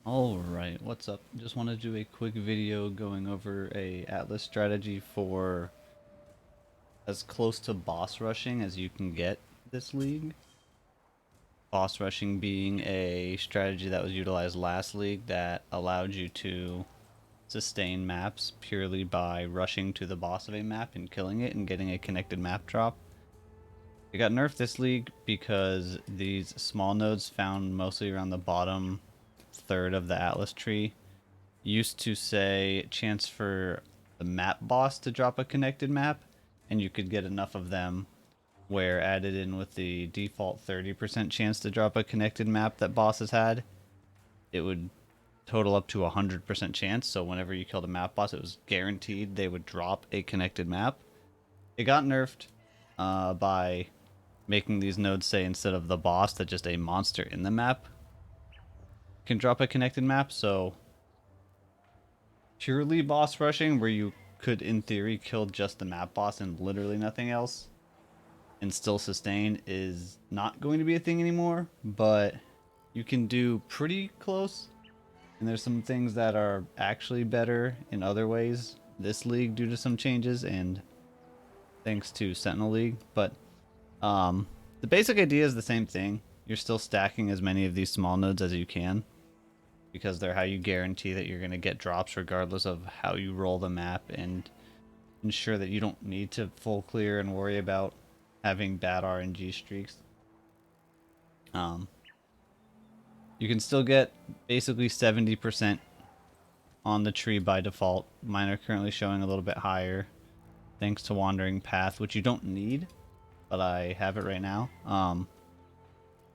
Alright, what's up? Just want to do a quick video going over a Atlas strategy for as close to boss rushing as you can get this league. Boss rushing being a strategy that was utilized last league that allowed you to sustain maps purely by rushing to the boss of a map and killing it and getting a connected map drop. It got nerfed this league because these small nodes found mostly around the bottom third of the Atlas tree used to say chance for the map boss to drop a connected map, and you could get enough of them where added in with the default 30% chance to drop a connected map that bosses had, it would total up to 100% chance. So whenever you killed a map boss, it was guaranteed they would drop a connected map. It got nerfed by making these nodes say instead of the boss that just a monster in the map can drop a connected map. So purely boss rushing, where you could in theory kill just the map boss and literally nothing else and still sustain, is not going to be a thing anymore, but you can do pretty close. And there's some things that are actually better in other ways this league due to some changes and thanks to Sentinel League. But the basic idea is the same thing. You're still stacking as many of these small nodes as you can, because they're how you guarantee that you're going to get drops regardless of how you roll the map, and ensure that you don't need to full clear and worry about having bad RNG streaks. You can still get basically 70% on the tree by default. Mine are currently showing a little bit higher thanks to Wandering Path, which you don't need, but I have it right now.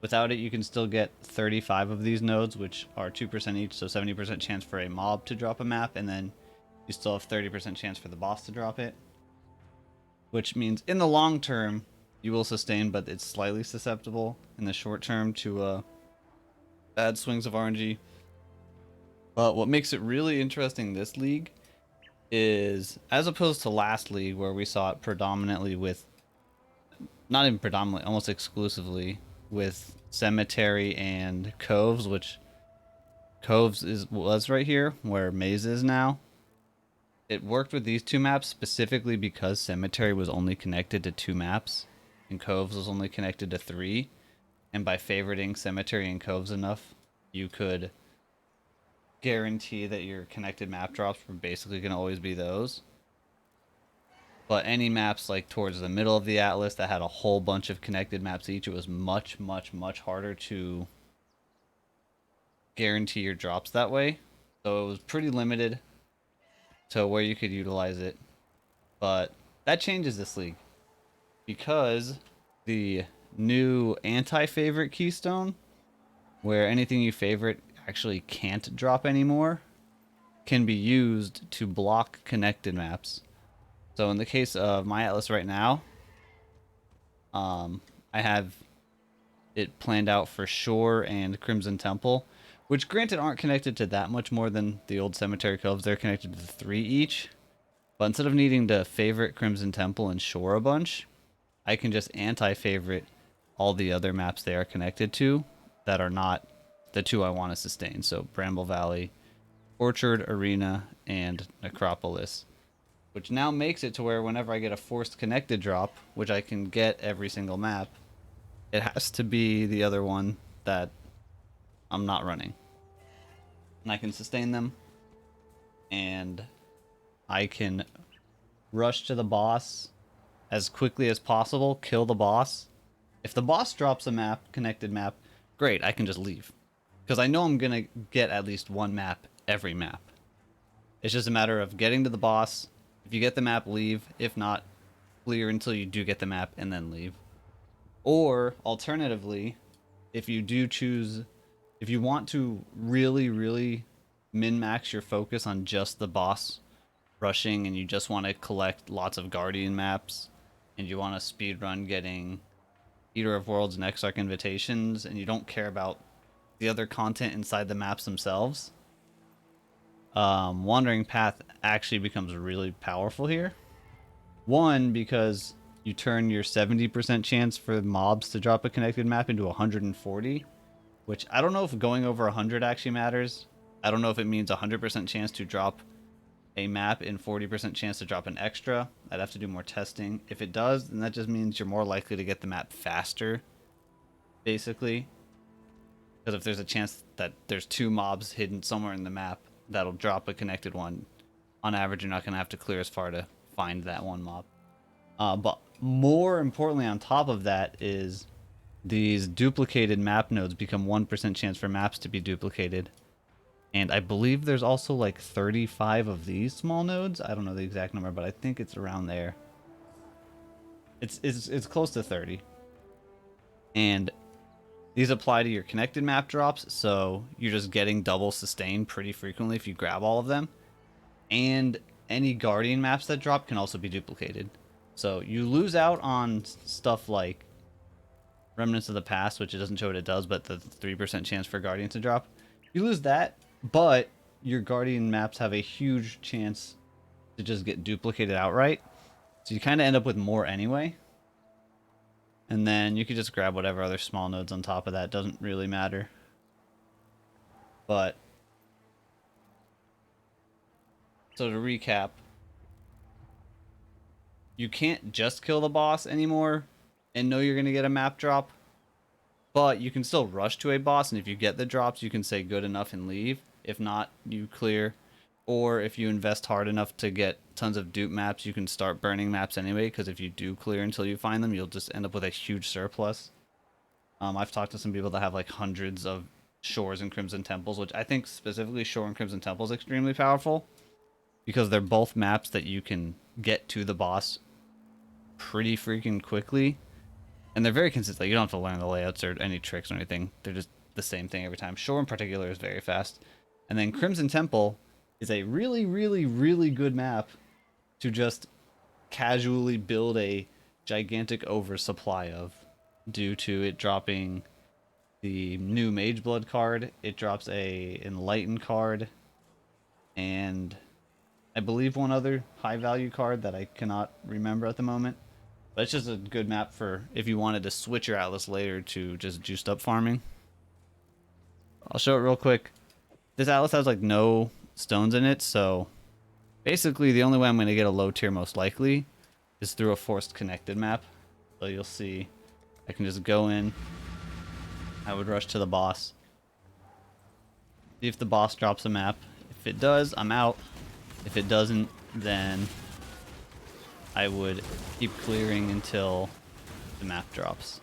Without it, you can still get 35 of these nodes, which are 2% each, so 70% chance for a mob to drop a map, and then you still have 30% chance for the boss to drop it. Which means in the long term, you will sustain, but it's slightly susceptible in the short term to bad swings of RNG. But what makes it really interesting this league is, as opposed to last league where we saw it predominantly with, not even predominantly, almost exclusively with Cemetery and Coves, which Coves was right here where Maze is now. It worked with these two maps specifically because Cemetery was only connected to 2 maps and Coves was only connected to 3. And by favoriting Cemetery and Coves enough, you could guarantee that your connected map drops were basically going to always be those. But any maps like towards the middle of the Atlas that had a whole bunch of connected maps each, it was much harder to guarantee your drops that way. So it was pretty limited to where you could utilize it. But that changes this league because the new anti-favorite keystone, where anything you favorite actually can't drop anymore, can be used to block connected maps. So in the case of my Atlas right now, I have it planned out for Shore and Crimson Temple, which granted aren't connected to that much more than the old Cemetery Coves. They're connected to 3 each. But instead of needing to favorite Crimson Temple and Shore a bunch, I can just anti-favorite all the other maps they are connected to that are not the 2 I want to sustain. So Bramble Valley, Orchard, Arena, and Necropolis. Which now makes it to where whenever I get a forced connected drop, which I can get every single map, it has to be the other one that I'm not running. And I can sustain them, and I can rush to the boss as quickly as possible, kill the boss. If the boss drops a map, connected map, great, I can just leave. Because I know I'm going to get at least 1 map every map. It's just a matter of getting to the boss. If you get the map, leave. If not, clear until you do get the map and then leave. Or alternatively, if you do choose, if you want to really min-max your focus on just the boss rushing, and you just want to collect lots of Guardian maps, and you want to speedrun getting Eater of Worlds and Exarch invitations, and you don't care about the other content inside the maps themselves, Wandering Path actually becomes really powerful here. One, because you turn your 70% chance for mobs to drop a connected map into 140, which I don't know if going over 100 actually matters. I don't know if it means 100% chance to drop a map and 40% chance to drop an extra. I'd have to do more testing. If it does, then that just means you're more likely to get the map faster, basically. Because if there's a chance that there's 2 mobs hidden somewhere in the map that'll drop a connected one, on average you're not going to have to clear as far to find that one mob. But more importantly on top of that is these duplicated map nodes become 1% chance for maps to be duplicated. And I believe there's also like 35 of these small nodes. I don't know the exact number, but I think it's around there. It's close to 30. And these apply to your connected map drops, so you're just getting double sustain pretty frequently if you grab all of them. And any guardian maps that drop can also be duplicated. So you lose out on stuff like Remnants of the Past, which it doesn't show what it does, but the 3% chance for guardians to drop. You lose that, but your guardian maps have a huge chance to just get duplicated outright. So you kind of end up with more anyway. And then you could just grab whatever other small nodes on top of that. Doesn't really matter. But so to recap, you can't just kill the boss anymore and know you're going to get a map drop. But you can still rush to a boss, and if you get the drops, you can say good enough and leave. If not, you clear. Or if you invest hard enough to get tons of dupe maps, you can start burning maps anyway, because if you do clear until you find them, you'll just end up with a huge surplus. I've talked to some people that have like hundreds of Shores and Crimson Temples, which I think specifically Shore and Crimson Temple is extremely powerful, because they're both maps that you can get to the boss pretty freaking quickly. And they're very consistent. Like, you don't have to learn the layouts or any tricks or anything. They're just the same thing every time. Shore in particular is very fast. And then Crimson Temple is a really, really, really good map to just casually build a gigantic oversupply of, due to it dropping the new Mage Blood card. It drops a Enlighten card, and I believe one other high value card that I cannot remember at the moment. But it's just a good map for if you wanted to switch your Atlas later to just juiced up farming. I'll show it real quick. This Atlas has like no stones in it, so basically the only way I'm going to get a low tier most likely is through a forced connected map. So you'll see I can just go in. I would rush to the boss. See if the boss drops a map. If it does, I'm out. If it doesn't, then I would keep clearing until the map drops.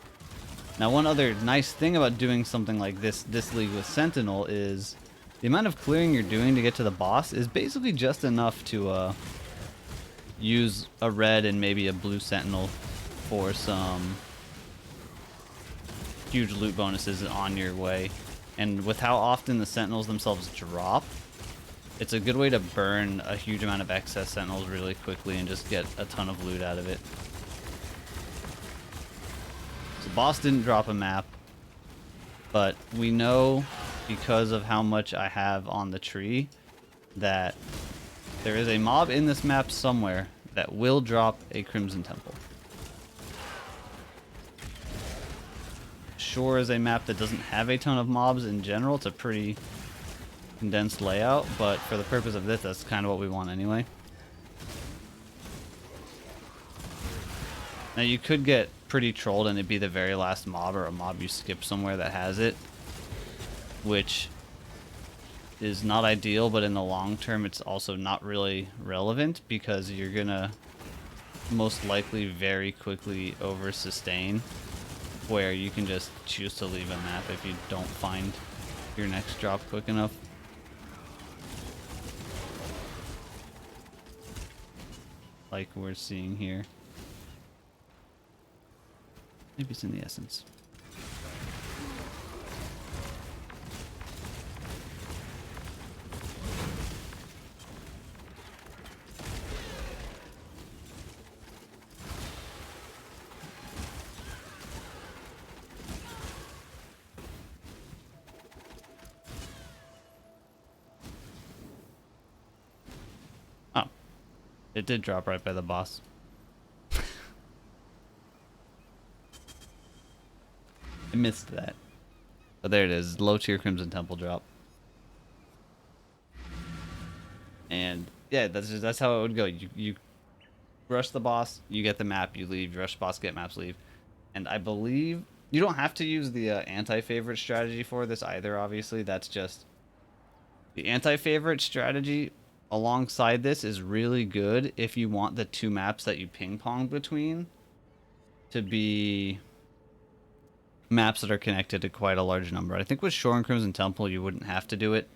Now, one other nice thing about doing something like this league with Sentinel is the amount of clearing you're doing to get to the boss is basically just enough to use a red and maybe a blue Sentinel for some huge loot bonuses on your way. And with how often the Sentinels themselves drop, it's a good way to burn a huge amount of excess Sentinels really quickly and just get a ton of loot out of it. So boss didn't drop a map, but we know because of how much I have on the tree that there is a mob in this map somewhere that will drop a Crimson Temple. Shore is a map that doesn't have a ton of mobs in general. It's a pretty condensed layout, but for the purpose of this, that's kind of what we want anyway. Now you could get pretty trolled and it'd be the very last mob or a mob you skip somewhere that has it, which is not ideal, but in the long term it's also not really relevant because you're gonna most likely very quickly over sustain, where you can just choose to leave a map if you don't find your next drop quick enough. Like we're seeing here. Maybe it's in the essence. Oh. It did drop right by the boss. I missed that. But there it is. Low tier Crimson Temple drop. And yeah, that's how it would go. You rush the boss, you get the map, you leave. You rush the boss, get maps, leave. And I believe you don't have to use the anti-favorite strategy for this either. Obviously, that's just the anti-favorite strategy. Alongside this is really good if you want the two maps that you ping pong between to be maps that are connected to quite a large number. I think with Shore and Crimson Temple you wouldn't have to do it,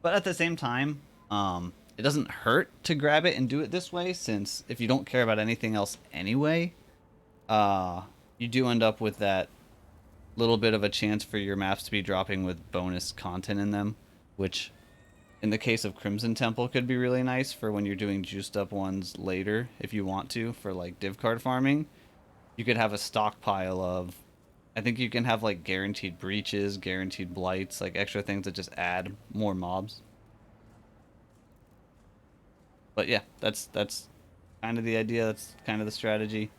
but at the same time, it doesn't hurt to grab it and do it this way, since if you don't care about anything else anyway, you do end up with that little bit of a chance for your maps to be dropping with bonus content in them, which in the case of Crimson Temple could be really nice for when you're doing juiced up ones later if you want to, for like div card farming. You could have a stockpile of, I think you can have like guaranteed breaches, guaranteed blights, like extra things that just add more mobs. But yeah, that's kind of the idea. That's kind of the strategy.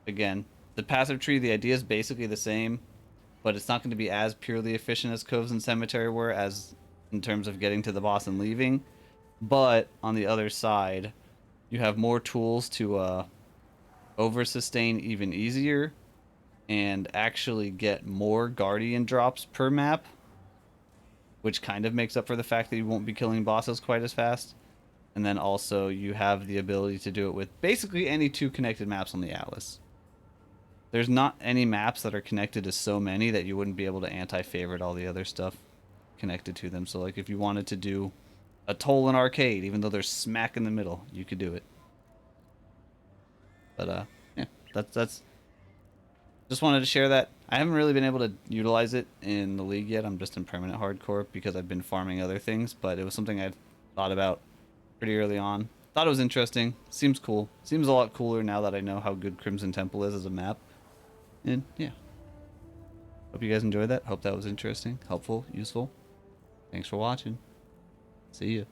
Again, the passive tree, the idea is basically the same, but it's not going to be as purely efficient as Coves and Cemetery were, as in terms of getting to the boss and leaving. But on the other side, you have more tools to over sustain even easier and actually get more Guardian drops per map, which kind of makes up for the fact that you won't be killing bosses quite as fast. And then also you have the ability to do it with basically any two connected maps on the Atlas. There's not any maps that are connected to so many that you wouldn't be able to anti-favorite all the other stuff connected to them. So like if you wanted to do a toll and arcade, even though they're smack in the middle, you could do it. But yeah, that's just wanted to share that. I haven't really been able to utilize it in the league yet. I'm just in permanent hardcore because I've been farming other things, but it was something I thought about pretty early on. Thought it was interesting. Seems cool. Seems a lot cooler now that I know how good Crimson Temple is as a map. And yeah. Hope you guys enjoyed that. Hope that was interesting, helpful, useful. Thanks for watching. See ya.